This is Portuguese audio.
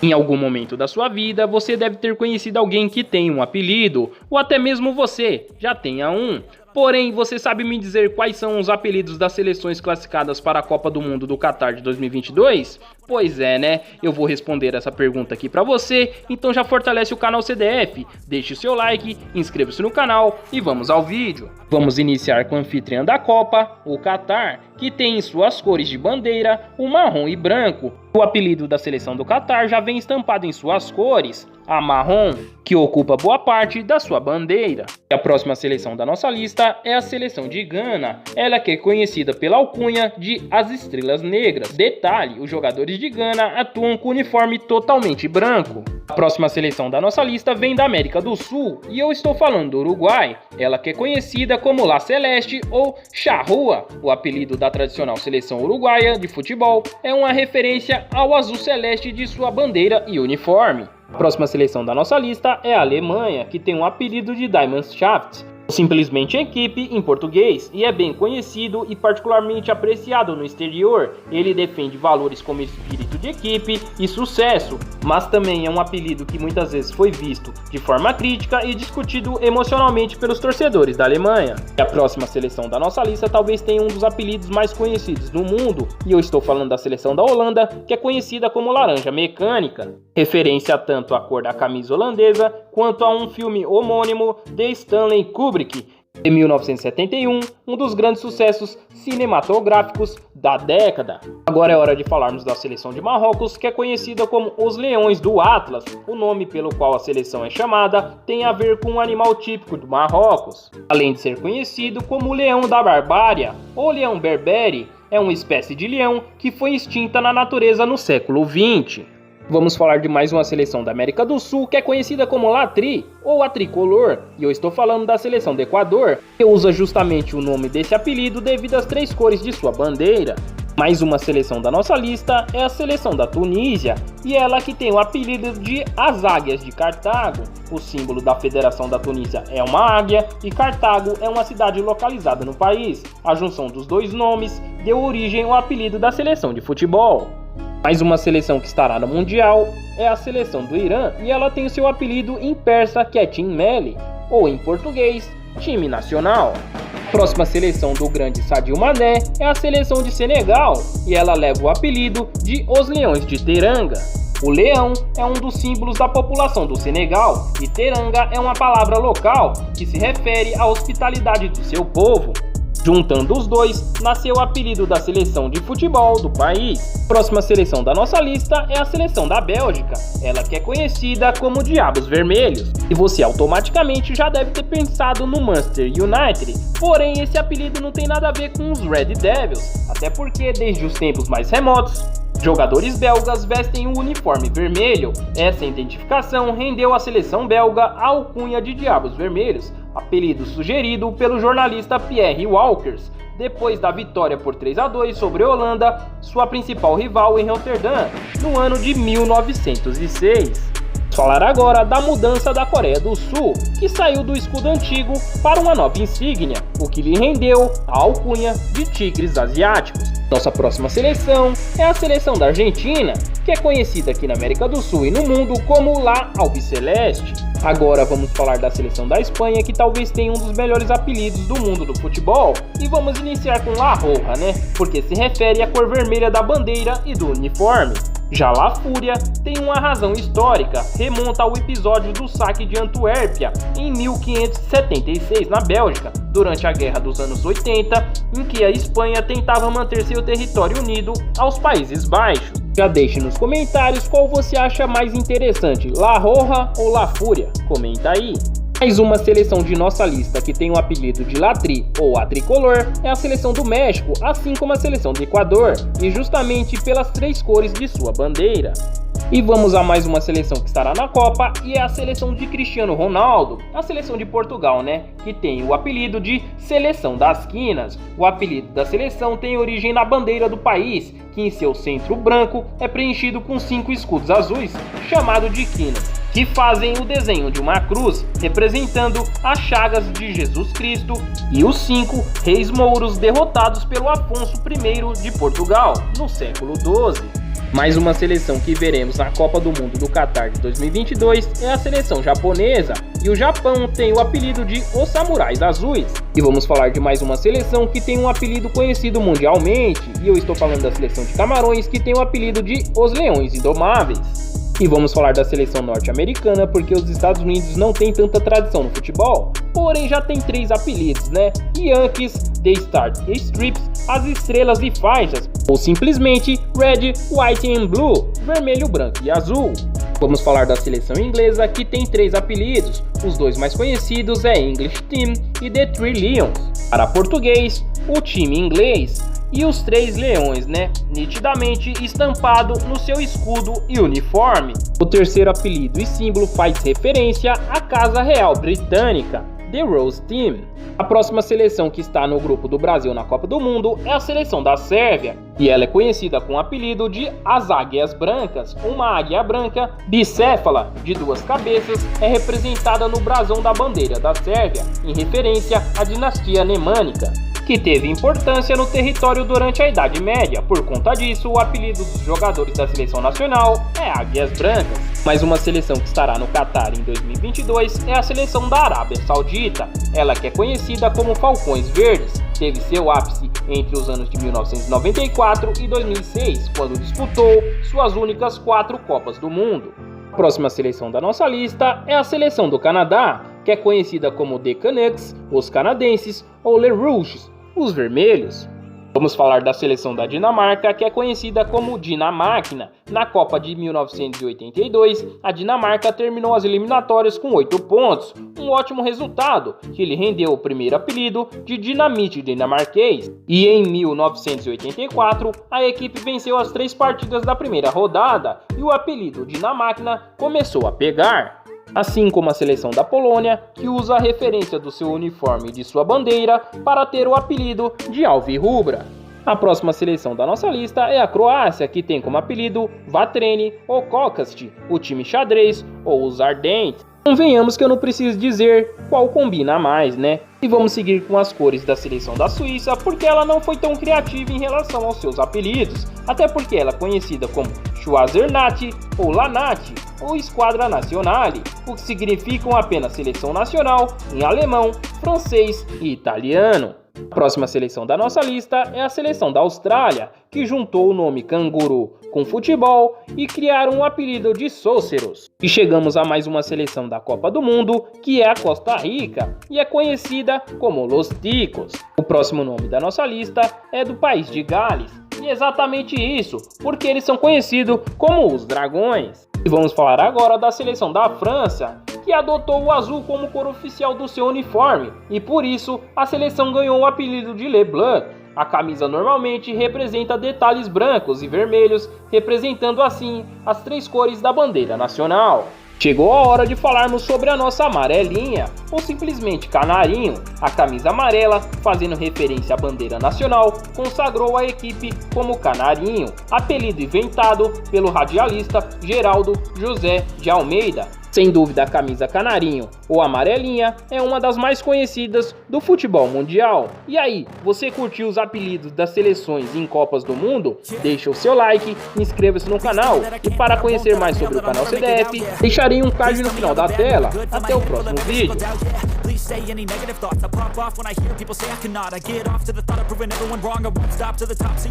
Em algum momento da sua vida, você deve ter conhecido alguém que tem um apelido, ou até mesmo você já tenha um. Porém, você sabe me dizer quais são os apelidos das seleções classificadas para a Copa do Mundo do Qatar de 2022? Pois é, né? Eu vou responder essa pergunta aqui pra você, então já fortalece o canal CDF, deixe o seu like, inscreva-se no canal e vamos ao vídeo. Vamos iniciar com a anfitriã da Copa, o Qatar, que tem em suas cores de bandeira o marrom e branco. O apelido da seleção do Qatar já vem estampado em suas cores, a marrom, que ocupa boa parte da sua bandeira. E a próxima seleção da nossa lista é a seleção de Gana, ela que é conhecida pela alcunha de As Estrelas Negras. Detalhe, os jogadores de Gana atuam com uniforme totalmente branco. A próxima seleção da nossa lista vem da América do Sul, e eu estou falando do Uruguai, ela que é conhecida como La Celeste ou Charrua. O apelido da tradicional seleção uruguaia de futebol é uma referência ao azul celeste de sua bandeira e uniforme. A próxima seleção da nossa lista é a Alemanha, que tem um apelido de Diamannschaft, simplesmente equipe em português, e é bem conhecido e particularmente apreciado no exterior. Ele defende valores como espírito de equipe e sucesso, mas também é um apelido que muitas vezes foi visto de forma crítica e discutido emocionalmente pelos torcedores da Alemanha. E a próxima seleção da nossa lista talvez tenha um dos apelidos mais conhecidos no mundo, e eu estou falando da seleção da Holanda, que é conhecida como Laranja Mecânica, referência tanto à cor da camisa holandesa quanto a um filme homônimo de Stanley Kubrick, em 1971, um dos grandes sucessos cinematográficos da década. Agora é hora de falarmos da seleção de Marrocos, que é conhecida como os Leões do Atlas. O nome pelo qual a seleção é chamada tem a ver com um animal típico do Marrocos, além de ser conhecido como o Leão da Barbária ou Leão Berbere. É uma espécie de leão que foi extinta na natureza no século XX. Vamos falar de mais uma seleção da América do Sul, que é conhecida como La Tri, ou a Tricolor, e eu estou falando da seleção do Equador, que usa justamente o nome desse apelido devido às três cores de sua bandeira. Mais uma seleção da nossa lista é a seleção da Tunísia, e ela que tem o apelido de As Águias de Cartago. O símbolo da Federação da Tunísia é uma águia, e Cartago é uma cidade localizada no país. A junção dos dois nomes deu origem ao apelido da seleção de futebol. Mais uma seleção que estará no Mundial é a seleção do Irã, e ela tem o seu apelido em persa, que é Tim Melli, ou em português, time nacional. A próxima seleção do grande Sadio Mané é a seleção de Senegal, e ela leva o apelido de Os Leões de Teranga. O leão é um dos símbolos da população do Senegal, e teranga é uma palavra local que se refere à hospitalidade do seu povo. Juntando os dois, nasceu o apelido da seleção de futebol do país. A próxima seleção da nossa lista é a seleção da Bélgica, ela que é conhecida como Diabos Vermelhos. E você automaticamente já deve ter pensado no Manchester United, porém esse apelido não tem nada a ver com os Red Devils, até porque desde os tempos mais remotos, jogadores belgas vestem o uniforme vermelho. Essa identificação rendeu à seleção belga a alcunha de Diabos Vermelhos, apelido sugerido pelo jornalista Pierre Walkers, depois da vitória por 3-2 sobre a Holanda, sua principal rival em Roterdã, no ano de 1906. Vamos falar agora da mudança da Coreia do Sul, que saiu do escudo antigo para uma nova insígnia, o que lhe rendeu a alcunha de Tigres Asiáticos. Nossa próxima seleção é a seleção da Argentina, que é conhecida aqui na América do Sul e no mundo como La Albiceleste. Agora vamos falar da seleção da Espanha, que talvez tenha um dos melhores apelidos do mundo do futebol, e vamos iniciar com La Roja, né? Porque se refere à cor vermelha da bandeira e do uniforme. Já La Fúria tem uma razão histórica, remonta ao episódio do saque de Antuérpia em 1576 na Bélgica, durante a Guerra dos anos 80, em que a Espanha tentava manter seu território unido aos Países Baixos. Já deixe nos comentários qual você acha mais interessante, La Roja ou La Fúria, comenta aí. Mais uma seleção de nossa lista que tem o apelido de La Tri ou a Tricolor é a seleção do México, assim como a seleção do Equador, e justamente pelas três cores de sua bandeira. E vamos a mais uma seleção que estará na Copa, e é a seleção de Cristiano Ronaldo, a seleção de Portugal, né? Que tem o apelido de Seleção das Quinas. O apelido da seleção tem origem na bandeira do país, que em seu centro branco é preenchido com 5 escudos azuis, chamado de quinas, que fazem o desenho de uma cruz, representando as chagas de Jesus Cristo e os 5 reis mouros derrotados pelo Afonso I de Portugal, no século XII. Mais uma seleção que veremos na Copa do Mundo do Catar de 2022 é a seleção japonesa, e o Japão tem o apelido de Os Samurais Azuis. E vamos falar de mais uma seleção que tem um apelido conhecido mundialmente, e eu estou falando da seleção de Camarões, que tem o apelido de Os Leões Indomáveis. E vamos falar da seleção norte-americana porque os Estados Unidos não tem tanta tradição no futebol, porém já tem 3 apelidos, né? Yankees, The Stars e Stripes, as estrelas e faixas, ou simplesmente Red, White and Blue, vermelho, branco e azul. Vamos falar da seleção inglesa que tem 3 apelidos, os 2 mais conhecidos é English Team e The Three Lions. Para português, o time inglês e os 3 leões, né? Nitidamente estampado no seu escudo e uniforme. O terceiro apelido e símbolo faz referência à Casa Real Britânica, The Rose Team. A próxima seleção que está no grupo do Brasil na Copa do Mundo é a seleção da Sérvia, e ela é conhecida com o apelido de As Águias Brancas. Uma águia branca, bicéfala, de 2 cabeças, é representada no brasão da bandeira da Sérvia, em referência à dinastia nemânica, que teve importância no território durante a Idade Média. Por conta disso, o apelido dos jogadores da seleção nacional é Águias Brancas. Mais uma seleção que estará no Catar em 2022 é a seleção da Arábia Saudita, ela que é conhecida como Falcões Verdes. Teve seu ápice entre os anos de 1994 e 2006, quando disputou suas únicas 4 Copas do Mundo. A próxima seleção da nossa lista é a seleção do Canadá, que é conhecida como The Canucks, os canadenses ou Les Rouges, os vermelhos. Vamos falar da seleção da Dinamarca, que é conhecida como Dinamáquina. Na Copa de 1982, a Dinamarca terminou as eliminatórias com 8 pontos, um ótimo resultado, que lhe rendeu o primeiro apelido de Dinamite dinamarquês. E em 1984, a equipe venceu as 3 partidas da primeira rodada, e o apelido Dinamáquina começou a pegar. Assim como a seleção da Polônia, que usa a referência do seu uniforme e de sua bandeira para ter o apelido de Alvirrubra. A próxima seleção da nossa lista é a Croácia, que tem como apelido Vatreni ou Kokasti, o time xadrez ou os Ardentes. Convenhamos que eu não preciso dizer qual combina mais, né? E vamos seguir com as cores da seleção da Suíça, porque ela não foi tão criativa em relação aos seus apelidos, até porque ela é conhecida como Schweizernacht ou Lanat ou Esquadra Nazionale, o que significam apenas seleção nacional em alemão, francês e italiano. A próxima seleção da nossa lista é a seleção da Austrália, que juntou o nome canguru com futebol e criaram o apelido de Sóceros. E chegamos a mais uma seleção da Copa do Mundo, que é a Costa Rica, e é conhecida como Los Ticos. O próximo nome da nossa lista é do país de Gales, e é exatamente isso, porque eles são conhecidos como os Dragões. E vamos falar agora da seleção da França, que adotou o azul como cor oficial do seu uniforme, e por isso a seleção ganhou o apelido de Le Bleu. A camisa normalmente representa detalhes brancos e vermelhos, representando assim as 3 cores da bandeira nacional. Chegou a hora de falarmos sobre a nossa amarelinha, ou simplesmente canarinho. A camisa amarela, fazendo referência à bandeira nacional, consagrou a equipe como Canarinho, apelido inventado pelo radialista Geraldo José de Almeida. Sem dúvida, a camisa canarinho ou amarelinha é uma das mais conhecidas do futebol mundial. E aí, você curtiu os apelidos das seleções em Copas do Mundo? Deixa o seu like, inscreva-se no canal e para conhecer mais sobre o canal CDF, deixarei um card no final da tela. Até o próximo vídeo. Say any negative thoughts I pop off when I hear people say I cannot. I get off to the thought of proving everyone wrong. I won't stop to the top.